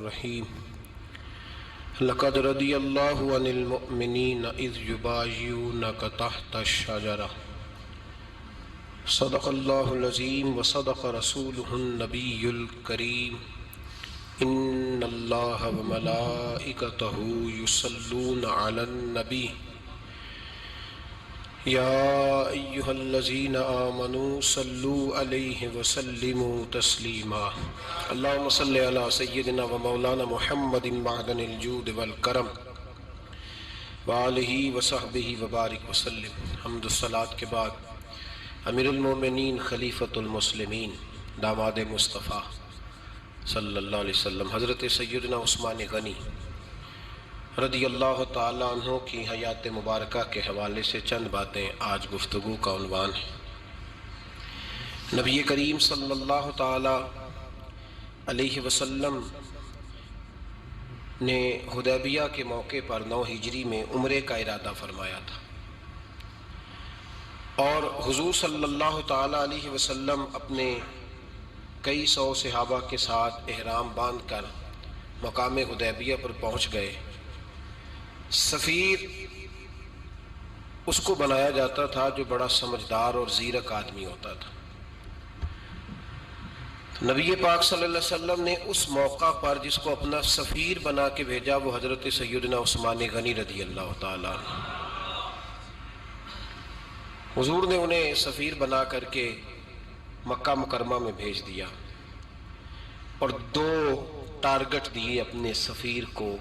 الرحیم لقد رضی اللہ عن المؤمنین اذ یبایعونک تحت الشجرہ صدق اللہ العظیم وصدق رسولہ النبی الکریم ان اللہ وملائکتہ یصلون علی النبی یا ایہا الذین آمنوا صلوا علیہ وسلموا تسلیما اللہم صلی علی سیدنا و مولانا محمد معدن الجود والکرم وآلہ وصحبہ وبارک وسلم۔ حمد الصلاۃ کے بعد امیر المومنین خلیفۃ المسلمین داماد مصطفیٰ صلی اللہ علیہ وسلم حضرت سیدنا عثمان غنی رضی اللہ تعالیٰ عنہ کی حیات مبارکہ کے حوالے سے چند باتیں آج گفتگو کا عنوان ہے۔ نبی کریم صلی اللہ تعالیٰ علیہ وسلم نے حدیبیہ کے موقع پر 9 ہجری میں عمرے کا ارادہ فرمایا تھا، اور حضور صلی اللہ تعالیٰ علیہ وسلم اپنے کئی سو صحابہ کے ساتھ احرام باندھ کر مقام حدیبیہ پر پہنچ گئے۔ سفیر اس کو بنایا جاتا تھا جو بڑا سمجھدار اور زیرک آدمی ہوتا تھا۔ نبی پاک صلی اللہ علیہ وسلم نے اس موقع پر جس کو اپنا سفیر بنا کے بھیجا وہ حضرت سیدنا عثمان غنی رضی اللہ تعالیٰ عنہ۔ حضور نے انہیں سفیر بنا کر کے مکہ مکرمہ میں بھیج دیا، اور 2 ٹارگٹ دیے اپنے سفیر کو،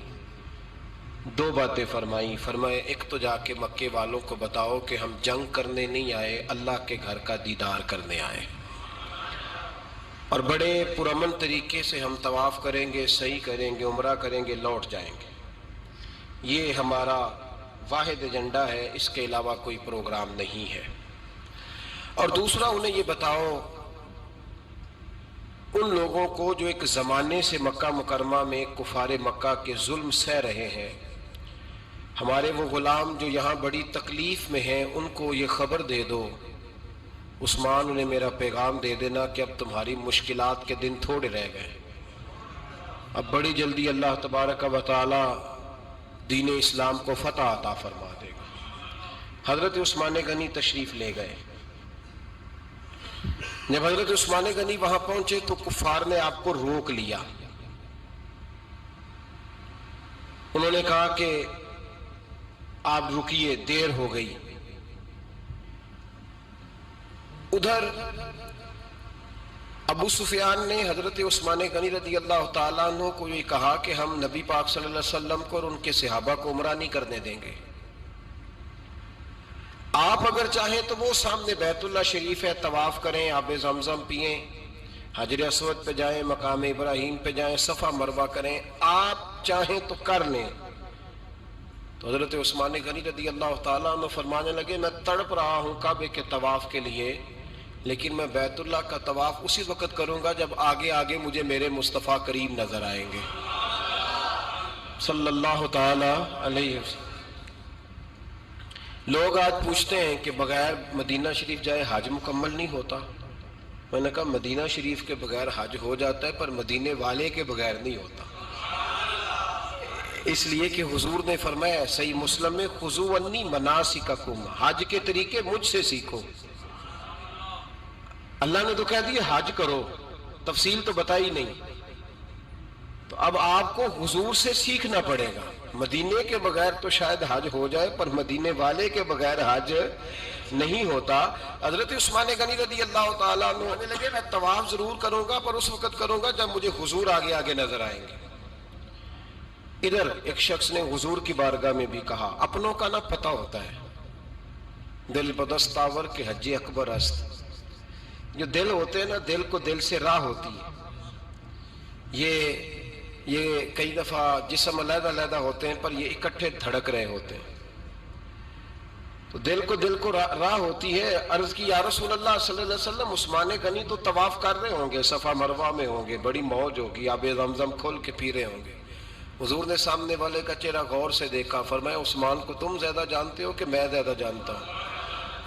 2 باتیں فرمائیں۔ فرمائے ایک تو جا کے مکے والوں کو بتاؤ کہ ہم جنگ کرنے نہیں آئے، اللہ کے گھر کا دیدار کرنے آئے، اور بڑے پرامن طریقے سے ہم طواف کریں گے، سعی کریں گے، عمرہ کریں گے، لوٹ جائیں گے۔ یہ ہمارا واحد ایجنڈا ہے، اس کے علاوہ کوئی پروگرام نہیں ہے۔ اور دوسرا انہیں یہ بتاؤ ان لوگوں کو جو ایک زمانے سے مکہ مکرمہ میں کفار مکہ کے ظلم سہ رہے ہیں، ہمارے وہ غلام جو یہاں بڑی تکلیف میں ہیں، ان کو یہ خبر دے دو، عثمان انہیں میرا پیغام دے دینا کہ اب تمہاری مشکلات کے دن تھوڑے رہ گئے، اب بڑی جلدی اللہ تبارک و تعالی دین اسلام کو فتح عطا فرما دے گا۔ حضرت عثمان غنی تشریف لے گئے۔ جب حضرت عثمان غنی وہاں پہنچے تو کفار نے آپ کو روک لیا۔ انہوں نے کہا کہ آپ رکیے، دیر ہو گئی۔ ادھر ابو سفیان نے حضرت عثمان غنی رضی اللہ تعالیٰ عنہ کو یہ کہا کہ ہم نبی پاک صلی اللہ علیہ وسلم کو اور ان کے صحابہ کو عمرہ نہیں کرنے دیں گے، آپ اگر چاہیں تو وہ سامنے بیت اللہ شریف ہے، طواف کریں، آب زمزم پئیں، حجر اسود پہ جائیں، مقام ابراہیم پہ جائیں، صفا مروہ کریں، آپ چاہیں تو کر لیں۔ تو حضرت عثمان غنی رضی اللہ تعالیٰ عنہ فرمانے لگے میں تڑپ رہا ہوں کعبے کے طواف کے لیے، لیکن میں بیت اللہ کا طواف اسی وقت کروں گا جب آگے آگے مجھے میرے مصطفیٰ کریم نظر آئیں گے صلی اللہ تعالیٰ علیہ وسلم۔ لوگ آج پوچھتے ہیں کہ بغیر مدینہ شریف جائے حج مکمل نہیں ہوتا۔ میں نے کہا مدینہ شریف کے بغیر حج ہو جاتا ہے، پر مدینے والے کے بغیر نہیں ہوتا، اس لیے کہ حضور نے فرمایا صحیح مسلم میں خذوا عنی مناسککم، حج کے طریقے مجھ سے سیکھو۔ اللہ نے تو کہہ دیا حج کرو، تفصیل تو بتائی نہیں، تو اب آپ کو حضور سے سیکھنا پڑے گا۔ مدینے کے بغیر تو شاید حج ہو جائے، پر مدینے والے کے بغیر حج نہیں ہوتا۔ حضرت عثمان غنی رضی اللہ تعالیٰ عنہ کہنے لگے میں طواف ضرور کروں گا، پر اس وقت کروں گا جب مجھے حضور آگے آگے نظر آئیں گے۔ ادھر ایک شخص نے حضور کی بارگاہ میں بھی کہا اپنوں کا نہ پتہ ہوتا ہے، دل بدستاور کے حج اکبر است۔ جو دل ہوتے ہیں نا، دل کو دل سے راہ ہوتی ہے۔ یہ کئی دفعہ جسم علیحدہ علیحدہ ہوتے ہیں پر یہ اکٹھے دھڑک رہے ہوتے ہیں، تو دل کو راہ ہوتی ہے۔ عرض کی یا رسول اللہ صلی اللہ علیہ وسلم عثمان غنی تو طواف کر رہے ہوں گے، صفا مروہ میں ہوں گے، بڑی موج ہوگی، آب زمزم کھول کے پی رہے ہوں گے۔ حضور نے سامنے والے کا چہرہ غور سے دیکھا، فرمایا عثمان کو تم زیادہ جانتے ہو کہ میں زیادہ جانتا ہوں؟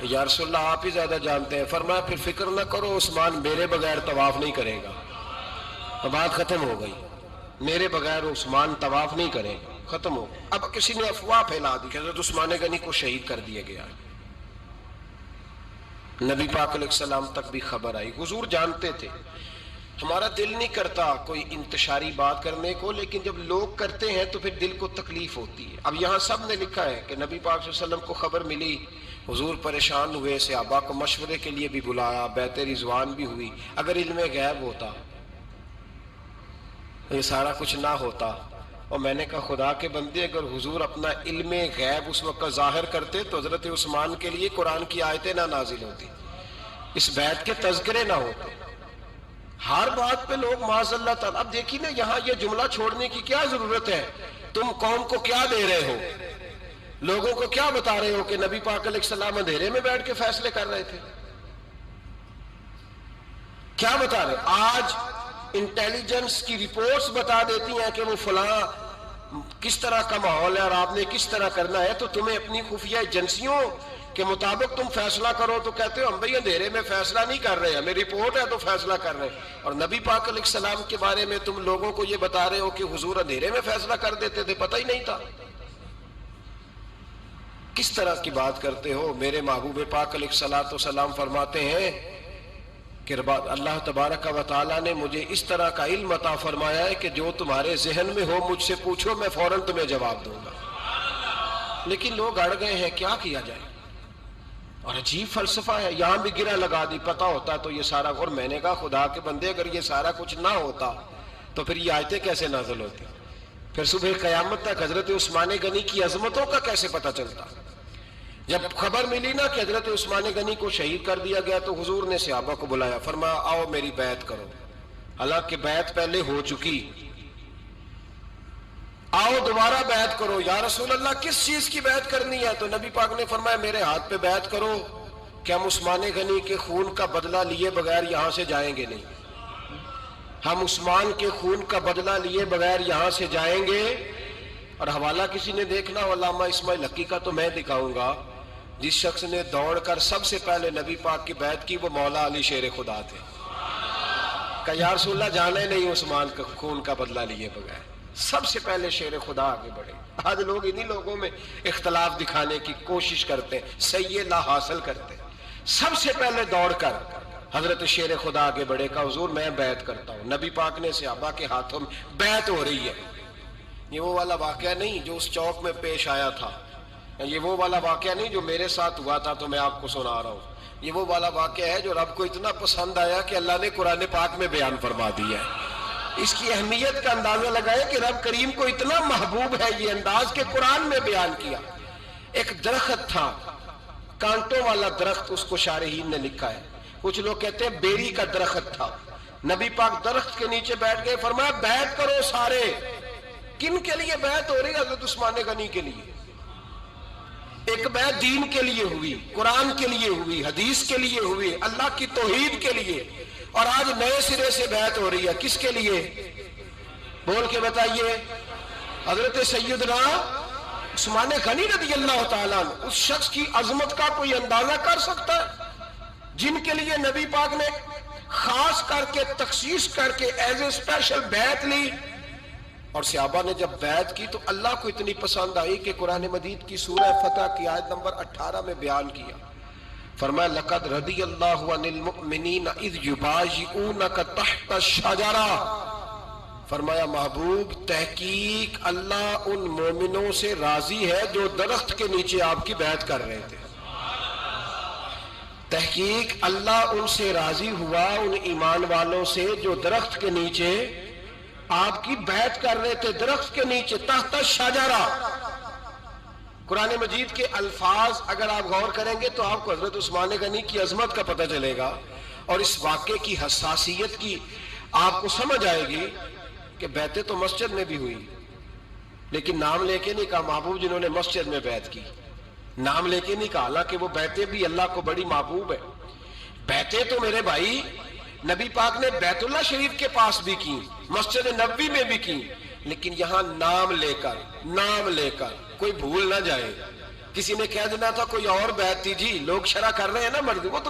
یا رسول اللہ آپ ہی زیادہ جانتے ہیں۔ فرمایا پھر فکر نہ کرو، عثمان میرے بغیر طواف نہیں کرے گا۔ بات ختم ہو گئی۔ میرے بغیر عثمان طواف نہیں کرے گا، ختم ہو۔ اب کسی نے افواہ پھیلا دی کہ حضرت عثمان غنی کو شہید کر دیا گیا، نبی پاک علیہ السلام تک بھی خبر آئی۔ حضور جانتے تھے ہمارا دل نہیں کرتا کوئی انتشاری بات کرنے کو، لیکن جب لوگ کرتے ہیں تو پھر دل کو تکلیف ہوتی ہے۔ اب یہاں سب نے لکھا ہے کہ نبی پاک صلی اللہ علیہ وسلم کو خبر ملی، حضور پریشان ہوئے، صحابہ کو مشورے کے لیے بھی بلایا، بیعت رضوان بھی ہوئی۔ اگر علم غیب ہوتا، یہ سارا کچھ نہ ہوتا، اور میں نے کہا خدا کے بندے اگر حضور اپنا علم غیب اس وقت ظاہر کرتے تو حضرت عثمان کے لیے قرآن کی آیتیں نہ نازل ہوتی، اس بیعت کے تذکرے نہ ہوتے۔ ہر بات پہ لوگ معاذ اللہ تعالیٰ۔ اب دیکھیے نا، یہاں یہ جملہ چھوڑنے کی کیا ضرورت ہے؟ تم قوم کو کیا دے رہے ہو؟ لوگوں کو کیا بتا رہے ہو کہ نبی پاک علیہ السلام اندھیرے میں بیٹھ کے فیصلے کر رہے تھے؟ کیا بتا رہے؟ آج انٹیلیجنس کی رپورٹس بتا دیتی ہیں کہ وہ فلاں کس طرح کا ماحول ہے اور آپ نے کس طرح کرنا ہے، تو تمہیں اپنی خفیہ ایجنسیوں کے مطابق تم فیصلہ کرو تو کہتے ہو ہم بھئی اندھیرے میں فیصلہ نہیں کر رہے، ہمیں رپورٹ ہے تو فیصلہ کر رہے ہیں۔ اور نبی پاک علیہ السلام کے بارے میں تم لوگوں کو یہ بتا رہے ہو کہ حضور اندھیرے میں فیصلہ کر دیتے تھے، پتہ ہی نہیں تھا۔ کس طرح کی بات کرتے ہو؟ میرے محبوب پاک علیہ السلام فرماتے ہیں کہ اللہ تبارک و تعالیٰ نے مجھے اس طرح کا علم عطا فرمایا ہے کہ جو تمہارے ذہن میں ہو مجھ سے پوچھو، میں فوراً تمہیں جواب دوں گا۔ لیکن لوگ اڑ گئے ہیں، کیا کیا جائے؟ اور عجیب فلسفہ ہے، یہاں بھی گرہ لگا دی، پتہ ہوتا تو یہ سارا۔ اور میں نے کہا خدا کے بندے اگر یہ سارا کچھ نہ ہوتا تو پھر یہ آیتیں کیسے نازل ہوتی؟ پھر صبح قیامت تک حضرت عثمان غنی کی عظمتوں کا کیسے پتہ چلتا؟ جب خبر ملی نا کہ حضرت عثمان غنی کو شہید کر دیا گیا تو حضور نے صحابہ کو بلایا، فرمایا آؤ میری بیعت کرو، حالانکہ بیعت پہلے ہو چکی، آؤ دوبارہ بیعت کرو۔ یا رسول اللہ کس چیز کی بیعت کرنی ہے؟ تو نبی پاک نے فرمایا میرے ہاتھ پہ بیعت کرو کہ ہم عثمان غنی کے خون کا بدلہ لیے بغیر یہاں سے جائیں گے نہیں، ہم عثمان کے خون کا بدلہ لیے بغیر یہاں سے جائیں گے۔ اور حوالہ کسی نے دیکھنا علامہ اسماعیل حقی کا تو میں دکھاؤں گا، جس شخص نے دوڑ کر سب سے پہلے نبی پاک کی بیعت کی وہ مولا علی شیر خدا تھے، کہ یا رسول اللہ جانے نہیں عثمان کا خون کا بدلہ لیے بغیر۔ سب سے پہلے شیر خدا آگے بڑھے۔ آج لوگ انہی لوگوں میں اختلاف دکھانے کی کوشش کرتے ہیں، صحیح لا حاصل کرتے ہیں۔ سب سے پہلے دوڑ کر حضرت شیر خدا آگے بڑھے، کہا حضور میں بیعت کرتا ہوں۔ نبی پاک نے صحابہ کے ہاتھوں میں بیعت ہو رہی ہے۔ یہ وہ والا واقعہ نہیں جو اس چوک میں پیش آیا تھا، یہ وہ والا واقعہ نہیں جو میرے ساتھ ہوا تھا تو میں آپ کو سنا رہا ہوں، یہ وہ والا واقعہ ہے جو رب کو اتنا پسند آیا کہ اللہ نے قرآن پاک میں بیان فرما دیا ہے۔ اس کی اہمیت کا اندازہ لگائے کہ رب کریم کو اتنا محبوب ہے یہ انداز کہ قرآن میں بیان کیا۔ ایک درخت تھا، کانٹوں والا درخت، اس کو شارحین نے لکھا ہے، کچھ لوگ کہتے ہیں بیری کا درخت تھا۔ نبی پاک درخت کے نیچے بیٹھ گئے، فرمایا بیعت کرو سارے۔ کن کے لیے بیعت ہو رہی ہے؟ حضرت عثمان غنی کے لیے۔ ایک بیعت دین کے لیے ہوئی، قرآن کے لیے ہوئی، حدیث کے لیے ہوئی، اللہ کی توحید کے لیے، اور آج نئے سرے سے بیعت ہو رہی ہے۔ کس کے لیے؟ بول کے بتائیے۔ حضرت سیدنا عثمان غنی رضی اللہ تعالیٰ عنہ، اس شخص کی عظمت کا کوئی اندازہ کر سکتا ہے جن کے لیے نبی پاک نے خاص کر کے تخصیص کر کے ایز اے اسپیشل بیعت لی۔ اور صحابہ نے جب بیعت کی تو اللہ کو اتنی پسند آئی کہ قرآن مجید کی سورہ فتح کی آیت نمبر 18 میں بیان کیا، فرمایا لقد رضی اللہ عن المؤمنین اذ یبایعونک تحت الشجرہ، فرمایا محبوب تحقیق اللہ ان مومنوں سے راضی ہے جو درخت کے نیچے آپ کی بیعت کر رہے تھے۔ تحقیق اللہ ان سے راضی ہوا، ان ایمان والوں سے جو درخت کے نیچے آپ کی بیعت کر رہے تھے، درخت کے نیچے تحت الشجرہ۔ قرآن مجید کے الفاظ اگر آپ غور کریں گے تو آپ کو حضرت عثمان غنی کی عظمت کا پتہ چلے گا، اور اس واقعے کی حساسیت کی آپ کو سمجھ آئے گی کہ بیعتیں تو مسجد میں بھی ہوئی، لیکن نام لے کے نہیں کہا محبوب جنہوں نے مسجد میں بیعت کی، نام لے کے نہیں کہا، حالانکہ وہ بیعتیں بھی اللہ کو بڑی محبوب ہے۔ بیعتیں تو میرے بھائی نبی پاک نے بیت اللہ شریف کے پاس بھی کی، مسجد نبوی میں بھی کی، لیکن یہاں نام لے کر کوئی بھول نہ جائے۔ کسی نے کہہ دینا تھا کوئی اور بیعت تھی، جی لوگ شرح کر رہے ہیں نا مرضی، وہ تو